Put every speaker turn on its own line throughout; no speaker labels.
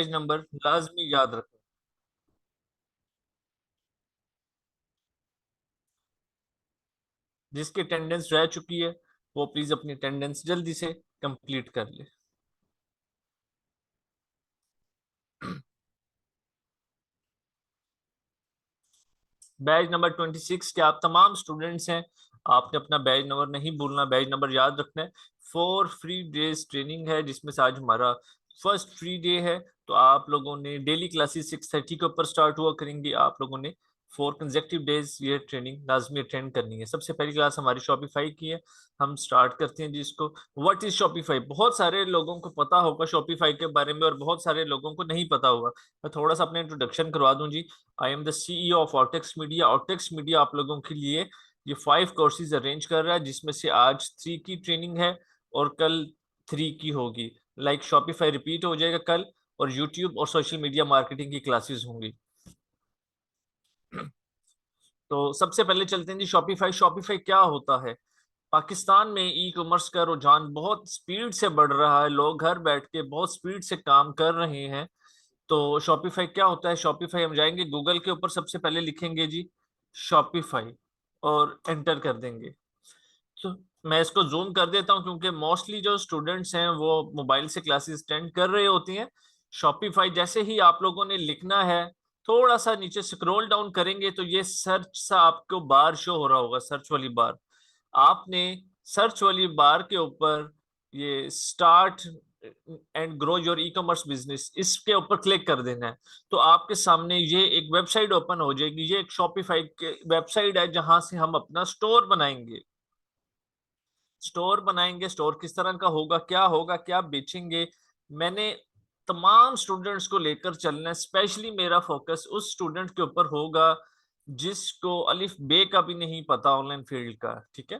Batch number लाजमी याद रखें। जिसकी अटेंडेंस रह चुकी है वो प्लीज अपनी अटेंडेंस जल्दी से कंप्लीट कर ले। बैच नंबर 26 के आप तमाम स्टूडेंट्स हैं। आपने अपना बैच नंबर नहीं भूलना, बैच नंबर याद रखना है। 4 फ्री डेज ट्रेनिंग है जिसमें से आज हमारा फर्स्ट फ्री डे है। तो आप लोगों ने डेली क्लासेस 6:30 के ऊपर स्टार्ट हुआ करेंगी। आप लोगों ने 4 कंजेक्टिव डेज ये ट्रेनिंग लाजमी अटेंड करनी है। सबसे पहली क्लास हमारी शॉपिफाई की है। हम स्टार्ट करते हैं जी इसको। What is Shopify? बहुत सारे लोगों को पता होगा शॉपिफाई के बारे में और बहुत सारे लोगों को नहीं पता होगा। मैं थोड़ा सा अपना इंट्रोडक्शन करवा दूं जी। I am the CEO of Ortex media. Ortex media आप लोगों के लिए ये 5 कोर्सेज अरेंज कर रहा है जिसमें से आज 3 की ट्रेनिंग है और कल 3 की होगी। लाइक शॉपिफाई रिपीट हो जाएगा कल, और यूट्यूब और सोशल मीडिया मार्केटिंग की क्लासेस होंगी। तो सबसे पहले चलते हैं जी शॉपिफाई। शॉपिफाई क्या होता है? पाकिस्तान में ई कॉमर्स का रुझान बहुत स्पीड से बढ़ रहा है। लोग घर बैठ के बहुत स्पीड से काम कर रहे हैं। तो शॉपिफाई क्या होता है? शॉपिफाई हम जाएंगे गूगल के ऊपर, सबसे पहले लिखेंगे जी शॉपिफाई और एंटर कर देंगे। तो मैं इसको जूम कर देता हूँ क्योंकि मोस्टली जो स्टूडेंट्स हैं वो मोबाइल से क्लासेस अटेंड कर रहे होती हैं। शॉपिफाई जैसे ही आप लोगों ने लिखना है, थोड़ा सा नीचे स्क्रॉल डाउन करेंगे तो ये सर्च सा आपको बार शो हो रहा होगा, सर्च वाली बार। आपने सर्च वाली बार के ऊपर ये start and grow your e commerce business, इसके ऊपर क्लिक कर देना है। तो आपके सामने ये एक वेबसाइट ओपन हो जाएगी। ये एक शॉपिफाई की वेबसाइट है जहां से हम अपना स्टोर बनाएंगे। स्टोर बनाएंगे, स्टोर किस तरह का होगा, क्या बेचेंगे। मैंने तमाम स्टूडेंट्स को लेकर चलना है। स्पेशली मेरा फोकस उस स्टूडेंट के ऊपर होगा जिसको अलिफ बे का भी नहीं पता ऑनलाइन फील्ड का, ठीक है।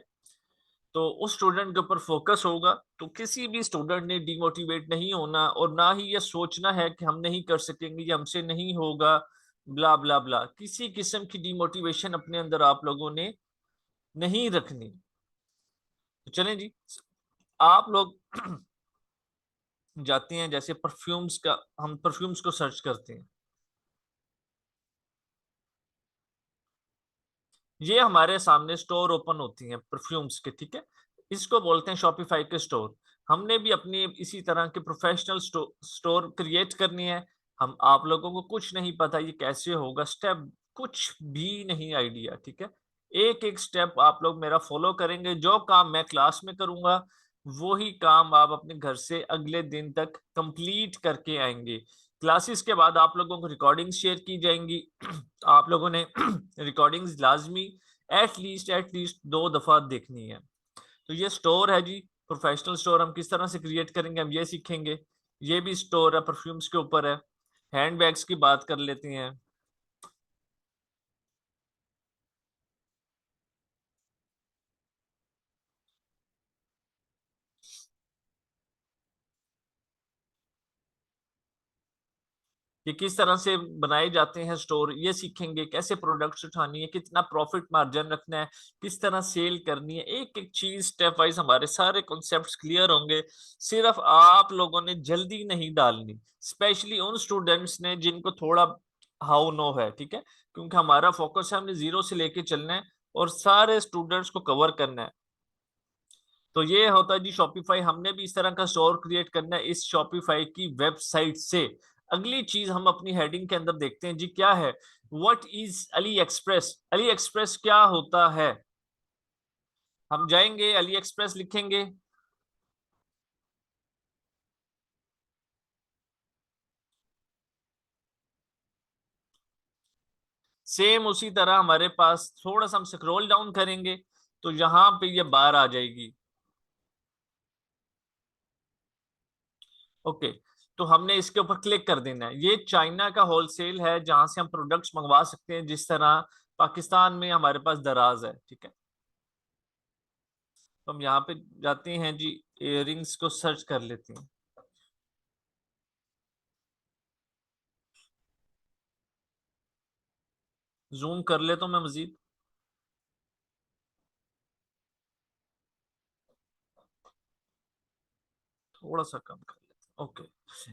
तो उस स्टूडेंट के ऊपर फोकस होगा। तो किसी भी स्टूडेंट ने डिमोटिवेट नहीं होना और ना ही ये सोचना है कि हम नहीं कर सकेंगे, ये हमसे नहीं होगा, ब्ला ब्ला ब्ला। किसी किस्म की डिमोटिवेशन अपने अंदर आप लोगों ने नहीं रखनी। तो चलें जी, आप लोग जाते हैं जैसे परफ्यूम्स का, हम परफ्यूम्स को सर्च करते हैं। ये हमारे सामने स्टोर ओपन होती हैं परफ्यूम्स के, ठीक है। इसको बोलते हैं शॉपिफाई के स्टोर। हमने भी अपनी इसी तरह के प्रोफेशनल स्टोर क्रिएट करनी है। हम आप लोगों को कुछ नहीं पता ये कैसे होगा, स्टेप कुछ भी नहीं आइडिया, ठीक है। एक एक स्टेप आप लोग मेरा फॉलो करेंगे। जो काम मैं क्लास में करूंगा वो ही काम आप अपने घर से अगले दिन तक कंप्लीट करके आएंगे। क्लासेस के बाद आप लोगों को रिकॉर्डिंग शेयर की जाएंगी। आप लोगों ने रिकॉर्डिंग्स लाजमी एटलीस्ट 2 दफा देखनी है। तो ये स्टोर है जी, प्रोफेशनल स्टोर। हम किस तरह से क्रिएट करेंगे हम ये सीखेंगे। ये भी स्टोर है, परफ्यूम्स के ऊपर है। हैंड बैग्स की बात कर लेते हैं। ये किस तरह से बनाए जाते हैं स्टोर ये सीखेंगे। कैसे प्रोडक्ट्स उठानी है, कितना प्रॉफिट मार्जिन रखना है, किस तरह सेल करनी है, एक एक चीज स्टेप वाइज हमारे सारे कॉन्सेप्ट्स क्लियर होंगे। सिर्फ आप लोगों ने जल्दी नहीं डालनी, स्पेशली उन स्टूडेंट्स ने जिनको थोड़ा हाउ नो है, ठीक है। क्योंकि हमारा फोकस है हमने जीरो से लेके चलना है और सारे स्टूडेंट्स को कवर करना है। तो ये होता है जी शॉपिफाई। हमने भी इस तरह का स्टोर क्रिएट करना है इस शॉपिफाई की वेबसाइट से। अगली चीज हम अपनी हेडिंग के अंदर देखते हैं जी क्या है। What is Ali express? Ali express क्या होता है? हम जाएंगे अली एक्सप्रेस लिखेंगे। सेम उसी तरह हमारे पास थोड़ा सा हम स्क्रॉल डाउन करेंगे तो यहाँ पे ये बार आ जाएगी। ओके, तो हमने इसके ऊपर क्लिक कर देना है। ये चाइना का होलसेल है जहां से हम प्रोडक्ट्स मंगवा सकते हैं। जिस तरह पाकिस्तान में हमारे पास दराज है, ठीक है। तो हम यहाँ पे जाते हैं जी, इयररिंग्स को सर्च कर लेते हैं। जूम कर लेता हूँ मैं मजीद। थोड़ा सा कम कर लेते ओके,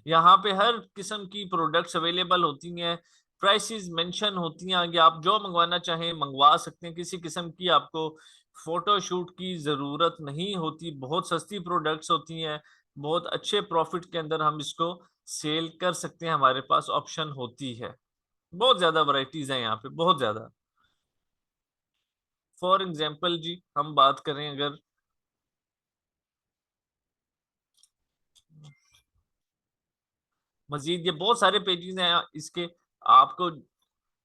यहाँ पे हर किस्म की प्रोडक्ट्स अवेलेबल होती हैं, प्राइसेस मेंशन होती हैं आगे, आप जो मंगवाना चाहें मंगवा सकते हैं, किसी किस्म की आपको फोटोशूट की जरूरत नहीं होती, बहुत सस्ती प्रोडक्ट्स होती हैं, बहुत अच्छे प्रॉफिट के अंदर हम इसको सेल कर सकते हैं, हमारे पास ऑप्शन होती है, बहुत ज्यादा वैरायटीज हैं यहाँ पे, बहुत ज्यादा। फॉर एग्जाम्पल जी हम बात करें अगर, मजीद ये बहुत सारे पेजेस हैं इसके, आपको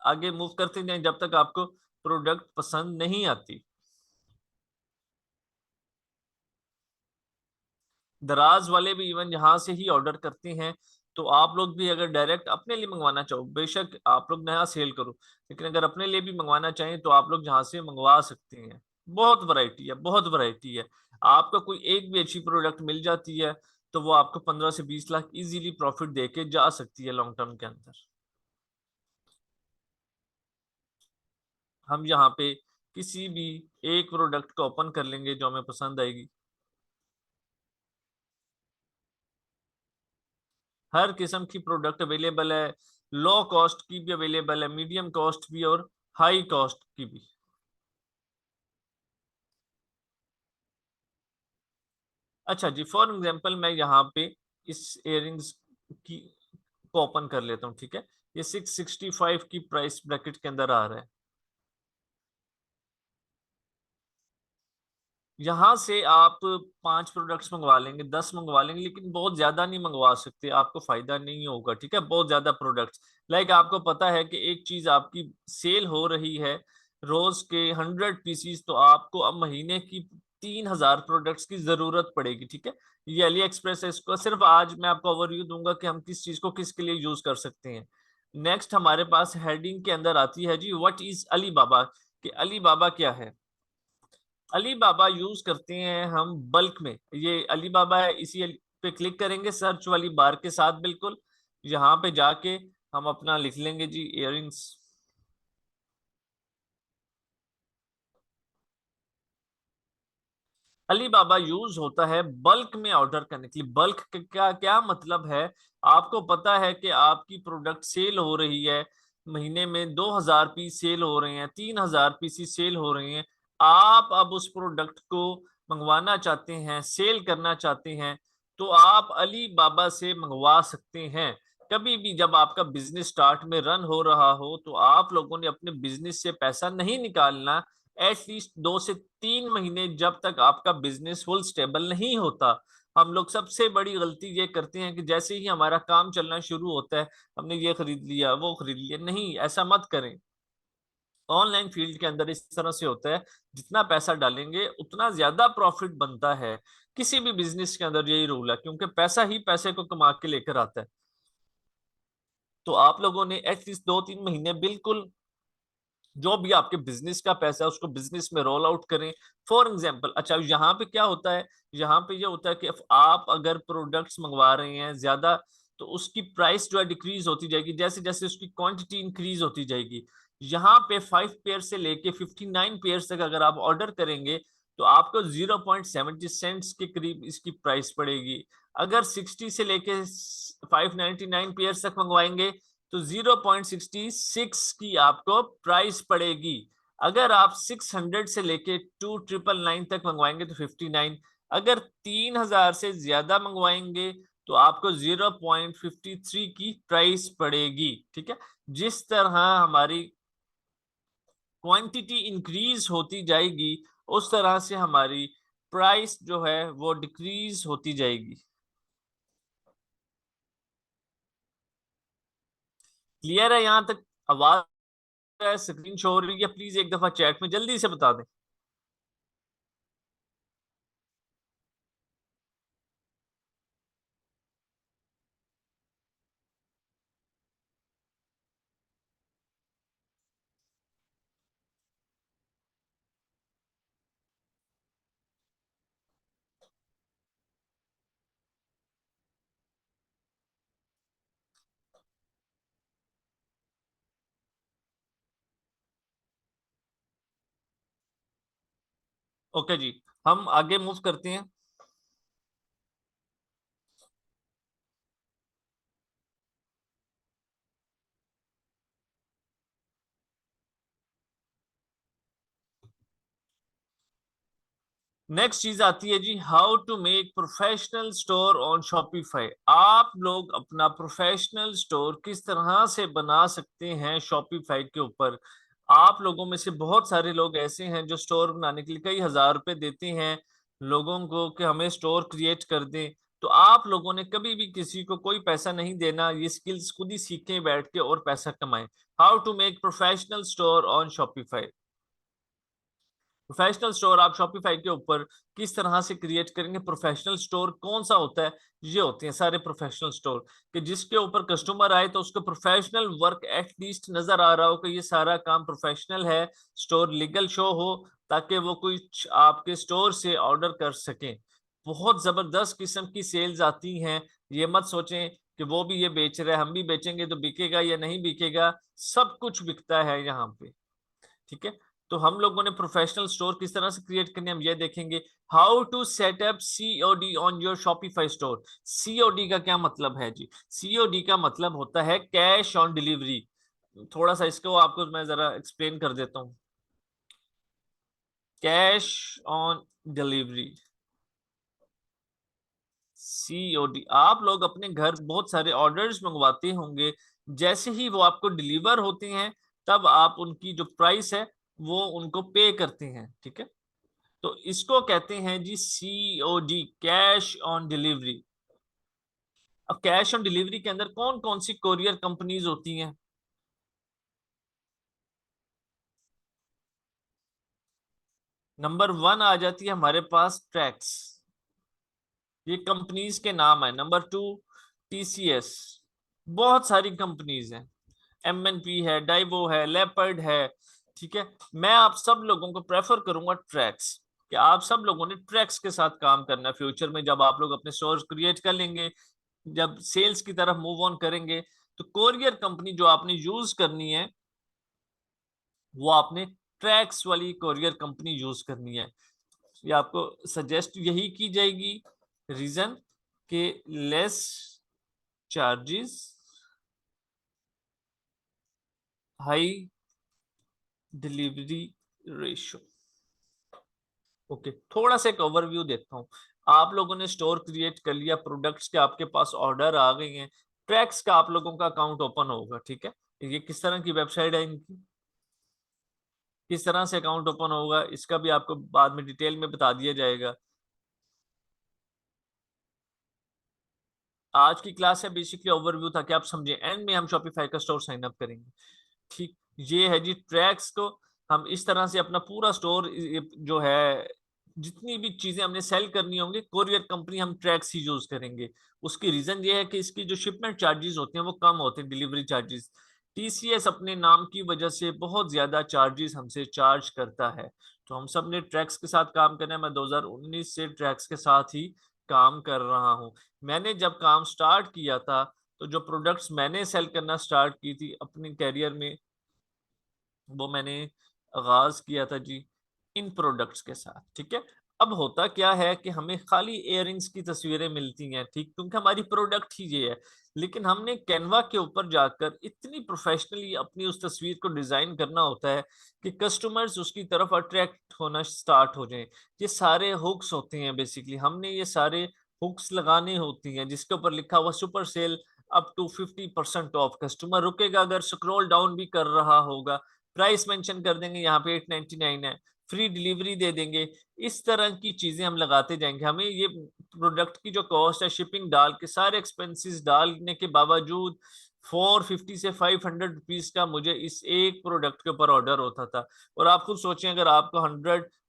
आगे मूव करते जाएं जब तक आपको प्रोडक्ट पसंद नहीं आती। दराज वाले भी इवन यहाँ से ही ऑर्डर करते हैं, तो आप लोग भी अगर डायरेक्ट अपने लिए मंगवाना चाहो, बेशक आप लोग नया सेल करो, लेकिन अगर अपने लिए भी मंगवाना चाहें तो आप लोग यहाँ से मंगवा सकते हैं। बहुत वैरायटी है, बहुत वैरायटी है। आपको कोई एक भी अच्छी प्रोडक्ट मिल जाती है तो वो आपको 15 से 20 लाख इजीली प्रॉफिट देके जा सकती है लॉन्ग टर्म के अंदर। हम यहाँ पे किसी भी एक प्रोडक्ट को ओपन कर लेंगे जो हमें पसंद आएगी। हर किस्म की प्रोडक्ट अवेलेबल है, लो कॉस्ट की भी अवेलेबल है, मीडियम कॉस्ट भी और हाई कॉस्ट की भी। अच्छा जी, फॉर एग्जांपल मैं यहाँ पे इस इयररिंग्स की को ओपन कर लेता हूँ, ठीक है। ये 665 की प्राइस ब्रैकेट के अंदर आ रहा है। यहाँ से आप 5 प्रोडक्ट्स मंगवा लेंगे, 10 मंगवा लेंगे, लेकिन बहुत ज्यादा नहीं मंगवा सकते, आपको फायदा नहीं होगा, ठीक है। बहुत ज्यादा प्रोडक्ट्स, लाइक आपको पता है कि एक चीज आपकी सेल हो रही है रोज के 100 पीसीस, तो आपको अब महीने की 3000 प्रोडक्ट्स की जरूरत पड़ेगी, ठीक है। ये अली एक्सप्रेस है, इसको सिर्फ आज मैं आपको ओवरव्यू दूंगा कि हम किस चीज को किसके लिए यूज कर सकते हैं। नेक्स्ट हमारे पास हेडिंग के अंदर आती है जी, व्हाट इज अली बाबा, कि अली बाबा क्या है। अली बाबा यूज करते हैं हम बल्क में, ये अली बाबा है, पे क्लिक करेंगे सर्च वाली बार के साथ, बिल्कुल यहाँ पे जाके हम अपना लिख लेंगे जी इयररिंग्स। अली बाबा यूज होता है बल्क में ऑर्डर करने के लिए। बल्क का क्या मतलब है, आपको पता है कि आपकी प्रोडक्ट सेल हो रही है, महीने में 2000 पीस सेल हो रहे हैं, 3000 पीस सेल हो रहे हैं, आप अब उस प्रोडक्ट को मंगवाना चाहते हैं, सेल करना चाहते हैं, तो आप अली बाबा से मंगवा सकते हैं। कभी भी जब आपका बिजनेस स्टार्ट में रन हो रहा हो तो आप लोगों ने अपने बिजनेस से पैसा नहीं निकालना, एटलीस्ट 2 से 3 महीने, जब तक आपका बिजनेस फुल स्टेबल नहीं होता। हम लोग सबसे बड़ी गलती ये करते हैं कि जैसे ही हमारा काम चलना शुरू होता है, हमने ये खरीद लिया वो खरीद लिया, नहीं, ऐसा मत करें। ऑनलाइन फील्ड के अंदर इस तरह से होता है, जितना पैसा डालेंगे उतना ज्यादा प्रॉफिट बनता है। किसी भी बिजनेस के अंदर यही रूल है, क्योंकि पैसा ही पैसे को कमा के लेकर आता है। तो आप लोगों ने एटलीस्ट 2-3 महीने बिल्कुल जो भी आपके बिजनेस का पैसा है उसको बिजनेस में रोल आउट करें। फॉर एग्जाम्पल, अच्छा यहाँ पे क्या होता है, यहाँ पे ये होता है कि आप अगर प्रोडक्ट्स मंगवा रहे हैं ज्यादा, तो उसकी प्राइस जो है डिक्रीज होती जाएगी, जैसे जैसे उसकी क्वांटिटी इंक्रीज होती जाएगी। यहाँ पे 5 पेयर से लेके 59 पेयर तक अगर आप ऑर्डर करेंगे तो आपको 0.70 के करीब इसकी प्राइस पड़ेगी। अगर 60 से लेके 599 पेयर तक मंगवाएंगे तो 0.66 की आपको प्राइस पड़ेगी। अगर आप 600 से लेके 2999 तक मंगवाएंगे तो 59। अगर 3000 से ज्यादा मंगवाएंगे तो आपको 0.53 की प्राइस पड़ेगी, ठीक है। जिस तरह हमारी क्वांटिटी इंक्रीज होती जाएगी उस तरह से हमारी प्राइस जो है वो डिक्रीज होती जाएगी। क्लियर है यहाँ तक? आवाज स्क्रीन शो हो रही है, प्लीज एक दफा चैट में जल्दी से बता दें। ओके जी, हम आगे मूव करते हैं। नेक्स्ट चीज आती है जी, how to make professional store on Shopify. आप लोग अपना प्रोफेशनल स्टोर किस तरह से बना सकते हैं शॉपिफाई के ऊपर। आप लोगों में से बहुत सारे लोग ऐसे हैं जो स्टोर बनाने के लिए कई हजार रुपए देते हैं लोगों को कि हमें स्टोर क्रिएट कर दें। तो आप लोगों ने कभी भी किसी को कोई पैसा नहीं देना, ये स्किल्स खुद ही सीखें बैठ के और पैसा कमाएं। How to make professional store on Shopify. Professional store आप शॉपिफाई के ऊपर किस तरह से क्रिएट करेंगे। प्रोफेशनल स्टोर कौन सा होता है, ये होते हैं सारे प्रोफेशनल स्टोर कि जिसके ऊपर कस्टमर आए तो उसको प्रोफेशनल वर्क एटलीस्ट नजर आ रहा हो कि ये सारा काम प्रोफेशनल है, स्टोर लीगल शो हो, ताकि वो कुछ आपके स्टोर से ऑर्डर कर सकें। बहुत जबरदस्त किस्म की सेल्स आती हैं। ये मत सोचें कि वो भी ये बेच रहा है हम भी बेचेंगे तो बिकेगा या नहीं बिकेगा, सब कुछ बिकता है यहाँ पे। ठीक है, तो हम लोगों ने प्रोफेशनल स्टोर किस तरह से क्रिएट करने हम ये देखेंगे। How to set up COD on your Shopify store. COD का क्या मतलब है जी, सीओडी का मतलब होता है कैश ऑन डिलीवरी। थोड़ा सा इसको आपको मैं जरा एक्सप्लेन कर देता हूँ। Cash on delivery, COD. आप लोग अपने घर बहुत सारे ऑर्डर्स मंगवाते होंगे, जैसे ही वो आपको डिलीवर होते हैं तब आप उनकी जो प्राइस है वो उनको पे करते हैं। ठीक है, तो इसको कहते हैं जी सीओडी, कैश ऑन डिलीवरी। अब कैश ऑन डिलीवरी के अंदर कौन कौन सी कोरियर कंपनीज होती हैं। नंबर वन आ जाती है हमारे पास ट्रैक्स, ये कंपनीज के नाम है। नंबर टू टीसीएस, बहुत सारी कंपनीज हैं। एमएनपी है, डाइवो है, लेपर्ड है। ठीक है, मैं आप सब लोगों को प्रेफर करूंगा ट्रैक्स, कि आप सब लोगों ने ट्रैक्स के साथ काम करना है फ्यूचर में। जब आप लोग अपने स्टोर क्रिएट कर लेंगे, जब सेल्स की तरफ मूव ऑन करेंगे, तो कोरियर कंपनी जो आपने यूज करनी है वो आपने ट्रैक्स वाली कोरियर कंपनी यूज करनी है। ये आपको सजेस्ट यही की जाएगी। रीजन के less charges, high delivery ratio. Okay, थोड़ा सा एक ओवरव्यू देता हूँ। आप लोगों ने स्टोर क्रिएट कर लिया, प्रोडक्ट्स के आपके पास ऑर्डर आ गए हैं, ट्रैक्स का आप लोगों का अकाउंट ओपन होगा। ठीक है, ये किस तरह की वेबसाइट है इनकी, किस तरह से अकाउंट ओपन होगा, इसका भी आपको बाद में डिटेल में बता दिया जाएगा। आज की क्लास है बेसिकली ओवरव्यू था कि आप समझे, एंड में हम शॉपिफाई का स्टोर साइन अप करेंगे। ठीक, ये है जी ट्रैक्स को हम इस तरह से अपना पूरा स्टोर जो है, जितनी भी चीजें हमने सेल करनी होंगी कोरियर कंपनी हम ट्रैक्स ही यूज करेंगे। उसकी रीजन ये है कि इसकी जो शिपमेंट चार्जेस होते हैं वो कम होते हैं, डिलीवरी चार्जेस। टीसीएस अपने नाम की वजह से बहुत ज्यादा चार्जेस हमसे चार्ज करता है। तो हम सब ने ट्रैक्स के साथ काम करना है। मैं 2019 से ट्रैक्स के साथ ही काम कर रहा हूँ। मैंने जब काम स्टार्ट किया था तो जो प्रोडक्ट्स मैंने सेल करना स्टार्ट की थी अपने कैरियर में, वो मैंने आगाज किया था जी इन प्रोडक्ट्स के साथ। ठीक है, अब होता क्या है कि हमें खाली इयररिंग्स की तस्वीरें मिलती हैं, ठीक, क्योंकि हमारी प्रोडक्ट ही ये है। लेकिन हमने कैनवा के ऊपर जाकर इतनी प्रोफेशनली अपनी उस तस्वीर को डिजाइन करना होता है कि कस्टमर्स उसकी तरफ अट्रैक्ट होना स्टार्ट हो जाएं। ये सारे हुक्स होते हैं, बेसिकली हमने ये सारे हुक्स लगाने होती हैं जिसके ऊपर लिखा हुआ super sale up to 50% off. Customer रुकेगा, अगर स्क्रॉल डाउन भी कर रहा होगा, प्राइस मेंशन कर देंगे यहाँ पे 899 है, फ्री डिलीवरी दे देंगे। इस तरह की चीजें हम लगाते जाएंगे। हमें ये प्रोडक्ट की जो कॉस्ट है शिपिंग डाल के सारे एक्सपेंसेस डालने के बावजूद 450 से 500 रुपीज का मुझे इस एक प्रोडक्ट के ऊपर ऑर्डर होता था। और आप खुद सोचें, अगर आपको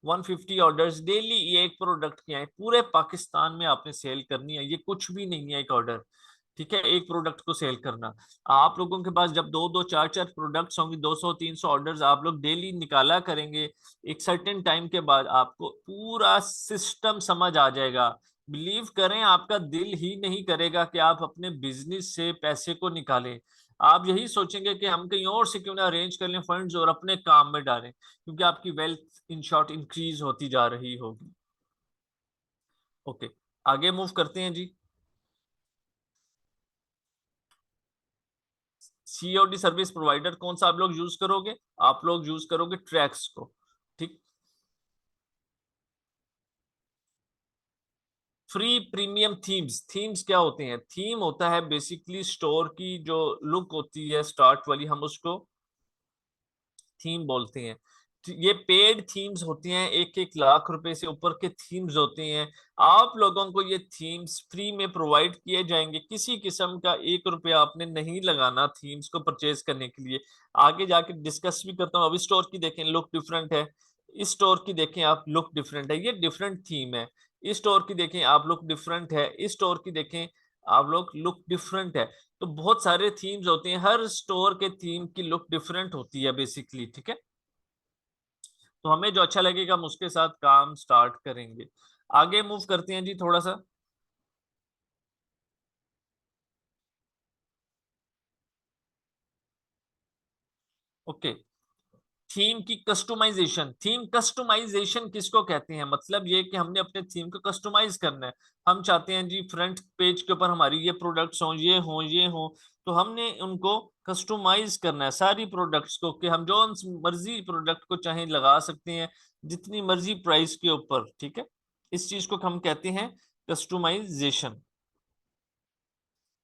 150 ऑर्डर्स डेली ये एक प्रोडक्ट के आए, पूरे पाकिस्तान में आपने सेल करनी है, ये कुछ भी नहीं है एक ऑर्डर। ठीक है, एक प्रोडक्ट को सेल करना। आप लोगों के पास जब दो दो चार चार प्रोडक्ट्स होंगे, 200 300 ऑर्डर्स आप लोग डेली निकाला करेंगे, एक सर्टेन टाइम के बाद आपको पूरा सिस्टम समझ आ जाएगा। बिलीव करें, आपका दिल ही नहीं करेगा कि आप अपने बिजनेस से पैसे को निकालें। आप यही सोचेंगे कि हम कहीं और से क्यों ना अरेंज कर लें फंड्स और अपने काम में डालें, क्योंकि आपकी वेल्थ इन शॉर्ट इंक्रीज होती जा रही होगी। ओके, आगे मूव करते हैं जी। सीओडी सर्विस प्रोवाइडर कौन सा आप लोग यूज करोगे, आप लोग यूज करोगे ट्रैक्स को। ठीक, फ्री प्रीमियम थीम्स। थीम्स क्या होते हैं? थीम होता है बेसिकली स्टोर की जो लुक होती है स्टार्ट वाली, हम उसको थीम बोलते हैं। तो ये पेड थीम्स होती हैं, 1-1 लाख रुपए से ऊपर के थीम्स होते हैं। आप लोगों को ये थीम्स फ्री में प्रोवाइड किए जाएंगे, किसी किस्म का 1 रुपया आपने नहीं लगाना थीम्स को परचेज करने के लिए। आगे जाके डिस्कस भी करता हूँ। अभी स्टोर की देखें, लुक डिफरेंट है। इस स्टोर की देखें आप, लुक डिफरेंट है, ये डिफरेंट थीम है। इस स्टोर की देखें आप, लुक डिफरेंट है। इस स्टोर की देखें आप लोग, लुक डिफरेंट है। तो बहुत सारे थीम्स होते हैं, हर स्टोर के थीम की लुक डिफरेंट होती है बेसिकली, ठीक है। तो हमें जो अच्छा लगेगा हम उसके साथ काम स्टार्ट करेंगे। आगे मूव करते हैं जी थोड़ा सा। ओके, थीम की कस्टमाइजेशन। थीम कस्टमाइजेशन किसको कहते हैं? मतलब ये कि हमने अपने थीम को कस्टमाइज करना है। हम चाहते हैं जी फ्रंट पेज के ऊपर हमारी ये प्रोडक्ट्स हों, ये हों, ये हों। तो हमने उनको कस्टमाइज करना है सारी प्रोडक्ट्स को, कि हम जो मर्जी प्रोडक्ट को चाहे लगा सकते हैं जितनी मर्जी प्राइस के ऊपर, ठीक है। इस चीज को हम कहते हैं कस्टमाइजेशन।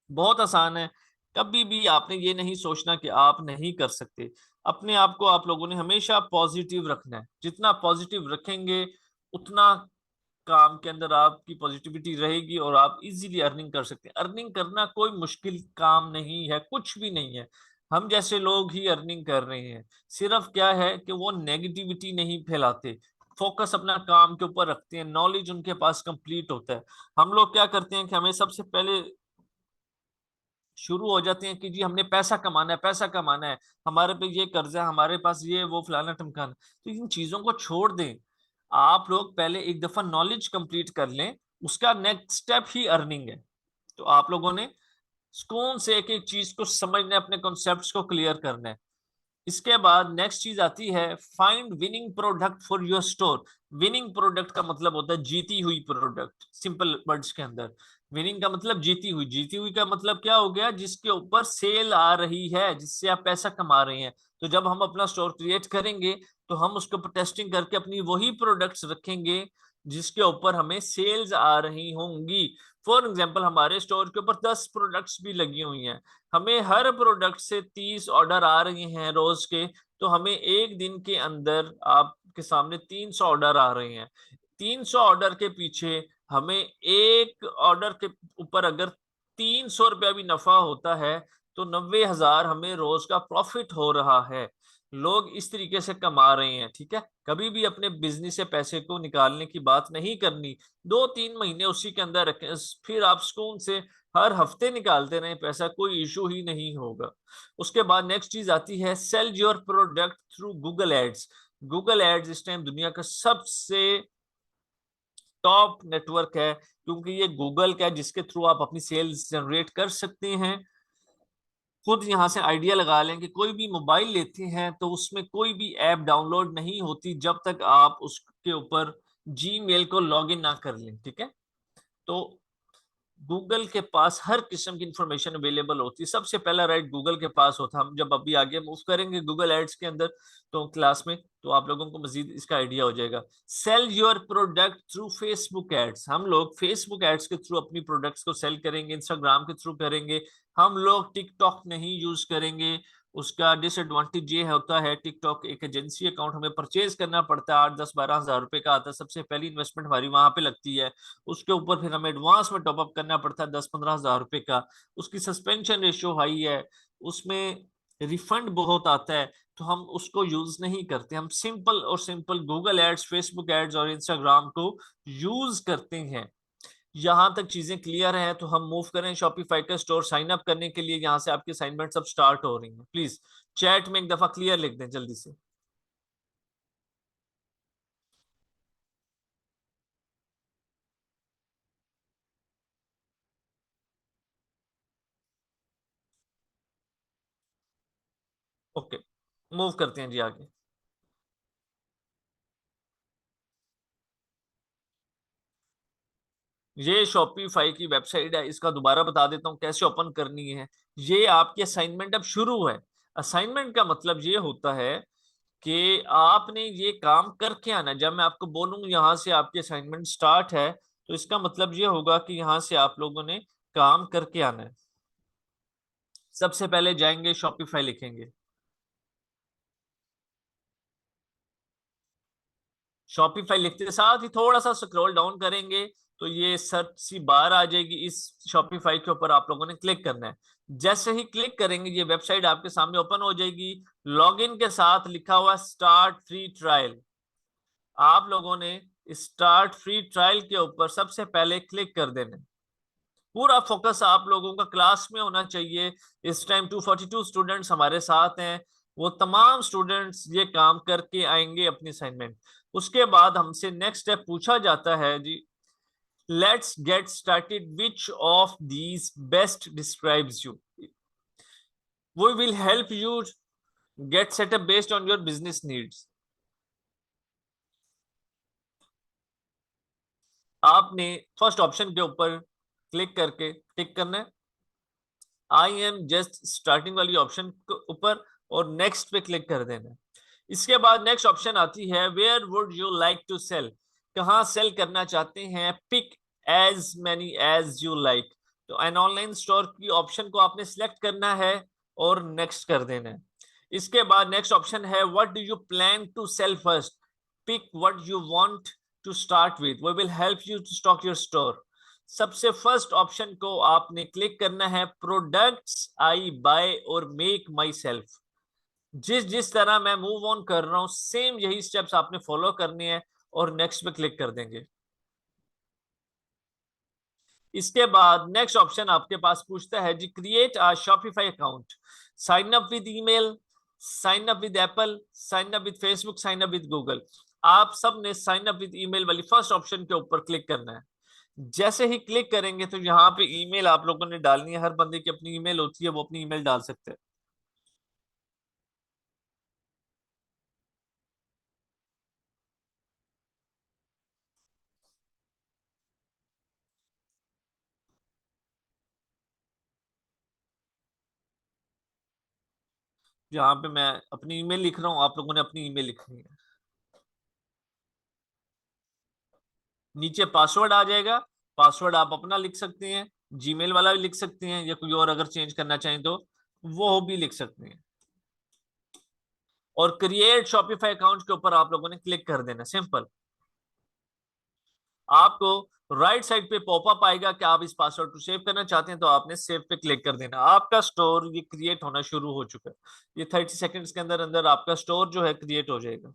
बहुत आसान है। कभी भी आपने ये नहीं सोचना कि आप नहीं कर सकते। अपने आप को आप लोगों ने हमेशा पॉजिटिव रखना है। जितना पॉजिटिव रखेंगे उतना काम के अंदर आपकी पॉजिटिविटी रहेगी और आप इजीली अर्निंग कर सकते हैं। अर्निंग करना कोई मुश्किल काम नहीं है, कुछ भी नहीं है। हम जैसे लोग ही अर्निंग कर रहे हैं। सिर्फ क्या है कि वो नेगेटिविटी नहीं फैलाते, फोकस अपना काम के ऊपर रखते हैं, नॉलेज उनके पास कंप्लीट होता है। हम लोग क्या करते हैं कि हमें सबसे पहले शुरू हो जाते हैं कि जी हमने पैसा कमाना है, पैसा कमाना है, हमारे पे ये कर्जा है, हमारे पास ये वो फलाना टमकाना। तो इन चीजों को छोड़ दें। आप लोग पहले एक दफा नॉलेज कंप्लीट कर लें, उसका नेक्स्ट स्टेप ही अर्निंग है। तो आप लोगों ने सुकून से एक एक चीज को समझना है, अपने कॉन्सेप्ट्स को क्लियर करना है। इसके बाद नेक्स्ट चीज आती है, find winning product for your store. Winning product का मतलब होता है जीती हुई प्रोडक्ट, सिंपल वर्ड्स के अंदर। विनिंग का मतलब जीती हुई। जीती हुई का मतलब क्या हो गया? जिसके ऊपर सेल आ रही है, जिससे आप पैसा कमा रहे हैं। तो जब हम अपना स्टोर क्रिएट करेंगे तो हम उसके ऊपर टेस्टिंग करके अपनी वही प्रोडक्ट्स रखेंगे जिसके ऊपर हमें सेल्स आ रही होंगी। फॉर एग्जाम्पल, हमारे स्टोर के ऊपर 10 प्रोडक्ट्स भी लगी हुई हैं, हमें हर प्रोडक्ट से 30 ऑर्डर आ रहे हैं रोज के। तो हमें एक दिन के अंदर आपके सामने 300 ऑर्डर आ रहे हैं। 300 ऑर्डर के पीछे हमें एक ऑर्डर के ऊपर अगर 300 रुपया भी नफा होता है तो 90,000 हमें रोज का प्रॉफिट हो रहा है। लोग इस तरीके से कमा रहे हैं, ठीक है। कभी भी अपने बिजनेस से पैसे को निकालने की बात नहीं करनी। 2-3 महीने उसी के अंदर रखें, फिर आप सुकून से हर हफ्ते निकालते रहे पैसा, कोई इशू ही नहीं होगा। उसके बाद नेक्स्ट चीज आती है, sell your product through Google ads. Google ads इस टाइम दुनिया का सबसे टॉप नेटवर्क है, क्योंकि ये गूगल का है जिसके थ्रू आप अपनी सेल्स जनरेट कर सकते हैं। खुद यहाँ से आइडिया लगा लें कि कोई भी मोबाइल लेते हैं तो उसमें कोई भी ऐप डाउनलोड नहीं होती जब तक आप उसके ऊपर जीमेल को लॉगिन ना कर लें, ठीक है। तो गूगल के पास हर किस्म की इंफॉर्मेशन अवेलेबल होती है। सबसे पहला राइट गूगल के पास होता है। हम जब अभी आगे मूव करेंगे गूगल एड्स के अंदर तो क्लास में, तो आप लोगों को मजीद इसका आइडिया हो जाएगा। Sell your product through Facebook ads. हम लोग फेसबुक एड्स के थ्रू अपनी प्रोडक्ट्स को सेल करेंगे, इंस्टाग्राम के थ्रू करेंगे। हम लोग टिकटॉक नहीं यूज करेंगे। उसका डिसएडवांटेज ये होता है, टिकटॉक एक एजेंसी अकाउंट हमें परचेज करना पड़ता है, 8-10-12 हज़ार रुपए का आता है। सबसे पहली इन्वेस्टमेंट हमारी वहां पे लगती है। उसके ऊपर फिर हमें एडवांस में टॉपअप करना पड़ता है 10-15 हज़ार रुपए का। उसकी सस्पेंशन रेशियो हाई है, उसमें रिफंड बहुत आता है। तो हम उसको यूज नहीं करते, हम सिंपल और simple Google ads, Facebook ads और इंस्टाग्राम को यूज करते हैं। यहां तक चीजें क्लियर हैं तो हम मूव करें शॉपिफाई का स्टोर साइन अप करने के लिए। यहाँ से आपकी असाइनमेंट सब स्टार्ट हो रही हैं। प्लीज चैट में एक दफा क्लियर लिख दें जल्दी से। ओके, मूव करते हैं जी आगे। ये शॉपिफाई की वेबसाइट है, इसका दोबारा बता देता हूँ कैसे ओपन करनी है। ये आपकी असाइनमेंट अब शुरू है। असाइनमेंट का मतलब ये होता है कि आपने ये काम करके आना है। जब मैं आपको बोलूँ यहाँ से आपकी असाइनमेंट स्टार्ट है, तो इसका मतलब ये होगा कि यहाँ से आप लोगों ने काम करके आना है। सबसे पहले जाएंगे शॉपिफाई लिखेंगे, शॉपिफाई लिखते साथ ही थोड़ा सा स्क्रॉल डाउन करेंगे तो ये सर्च सी बार आ जाएगी, इस शॉपिफाई के ऊपर आप लोगों ने क्लिक करना है। जैसे ही क्लिक करेंगे ये वेबसाइट आपके सामने ओपन हो जाएगी। लॉगिन के साथ लिखा हुआ स्टार्ट फ्री ट्रायल, आप लोगों ने स्टार्ट फ्री ट्रायल के ऊपर सबसे पहले क्लिक कर देना। पूरा फोकस आप लोगों का क्लास में होना चाहिए। इस टाइम 242 स्टूडेंट्स हमारे साथ हैं, वो तमाम स्टूडेंट्स ये काम करके आएंगे अपनी असाइनमेंट। उसके बाद हमसे नेक्स्ट स्टेप पूछा जाता है जी, let's get started, which of these best describes you, we will help you get set up based on your business needs. आपने फर्स्ट ऑप्शन के ऊपर क्लिक करके टिक करना है, आई एम जस्ट स्टार्टिंग वाली ऑप्शन के ऊपर, और नेक्स्ट पे क्लिक कर देना है। इसके बाद नेक्स्ट ऑप्शन आती है, where would you like to sell, कहाँ सेल करना चाहते हैं, pick as many as you like. तो एन ऑनलाइन स्टोर की ऑप्शन को आपने सिलेक्ट करना है और नेक्स्ट कर देना है। इसके बाद नेक्स्ट ऑप्शन है, what do you plan to sell first, pick what you want to start with, we will help you to stock your store. सबसे फर्स्ट ऑप्शन को आपने क्लिक करना है, प्रोडक्ट्स आई बाय और मेक माई सेल्फ। जिस जिस तरह मैं मूव ऑन कर रहा हूं सेम यही स्टेप्स आपने फॉलो करने हैं और नेक्स्ट पे क्लिक कर देंगे। इसके बाद नेक्स्ट ऑप्शन आपके पास पूछता है जी, create a Shopify account, sign up with email, sign up with Apple, sign up with Facebook, sign up with Google. आप सब ने साइन अप विद ईमेल वाली फर्स्ट ऑप्शन के ऊपर क्लिक करना है। जैसे ही क्लिक करेंगे तो यहाँ पे ईमेल आप लोगों ने डालनी है, हर बंदे की अपनी ईमेल होती है, वो अपनी ईमेल डाल सकते हैं। यहाँ पे मैं अपनी ईमेल लिख रहा हूँ, आप लोगों ने अपनी ईमेल लिखनी है। नीचे पासवर्ड आ जाएगा, पासवर्ड आप अपना लिख सकते हैं, जीमेल वाला भी लिख सकते हैं, या कोई और अगर चेंज करना चाहें तो वो भी लिख सकते हैं। और क्रिएट शॉपिफाई अकाउंट के ऊपर आप लोगों ने क्लिक कर देना, सिंपल। आपको राइट साइड पे पॉपअप आएगा कि आप इस पासवर्ड को सेव करना चाहते हैं, तो आपने सेव पे क्लिक कर देना। आपका स्टोर ये क्रिएट होना शुरू हो चुका है, ये 30 सेकंड्स के अंदर अंदर आपका स्टोर जो है क्रिएट हो जाएगा।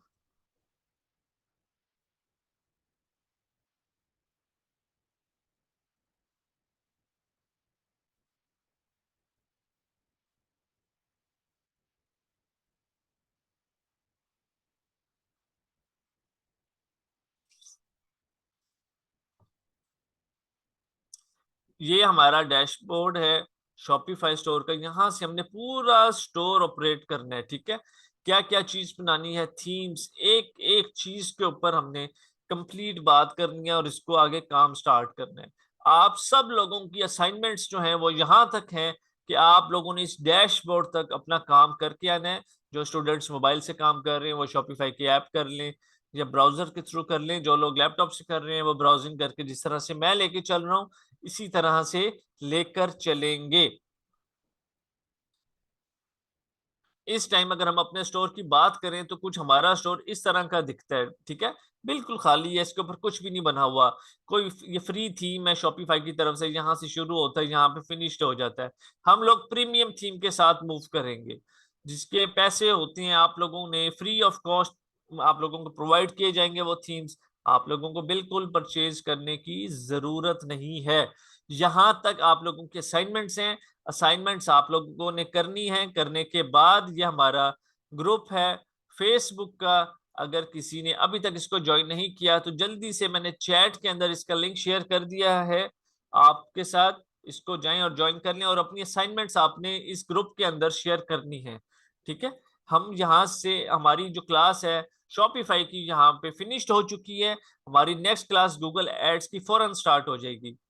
ये हमारा डैशबोर्ड है शॉपिफाई स्टोर का, यहाँ से हमने पूरा स्टोर ऑपरेट करना है, ठीक है। क्या क्या चीज बनानी है, थीम्स, एक एक चीज के ऊपर हमने कंप्लीट बात करनी है और इसको आगे काम स्टार्ट करना है। आप सब लोगों की असाइनमेंट्स जो हैं वो यहाँ तक हैं कि आप लोगों ने इस डैशबोर्ड तक अपना काम करके आना है। जो स्टूडेंट्स मोबाइल से काम कर रहे हैं वो शॉपिफाई की ऐप कर लें या ब्राउजर के थ्रू कर लें, जो लोग लैपटॉप से कर रहे हैं वो ब्राउजिंग करके, जिस तरह से मैं लेके चल रहा हूँ इसी तरह से लेकर चलेंगे। इस टाइम अगर हम अपने स्टोर की बात करें तो कुछ हमारा स्टोर इस तरह का दिखता है, ठीक है, बिल्कुल खाली है, इसके ऊपर कुछ भी नहीं बना हुआ। कोई ये फ्री थीम है शॉपिफाई की तरफ से, यहाँ से शुरू होता है, यहाँ पे फिनिश्ड हो जाता है। हम लोग प्रीमियम थीम के साथ मूव करेंगे, जिसके पैसे होते हैं आप लोगों ने फ्री ऑफ कॉस्ट आप लोगों को प्रोवाइड किए जाएंगे वो थीम्स। आप लोगों को बिल्कुल परचेज करने की जरूरत नहीं है। यहाँ तक आप लोगों के असाइनमेंट्स हैं, असाइनमेंट्स आप लोगों ने करनी है। करने के बाद ये हमारा ग्रुप है फेसबुक का, अगर किसी ने अभी तक इसको ज्वाइन नहीं किया तो जल्दी से मैंने चैट के अंदर इसका लिंक शेयर कर दिया है आपके साथ, इसको जाएं और ज्वाइन कर लें, और अपनी असाइनमेंट्स आपने इस ग्रुप के अंदर शेयर करनी है, ठीक है। हम यहाँ से हमारी जो क्लास है शॉपिफाई की यहाँ पे फिनिश्ड हो चुकी है, हमारी नेक्स्ट क्लास गूगल एड्स की फौरन स्टार्ट हो जाएगी।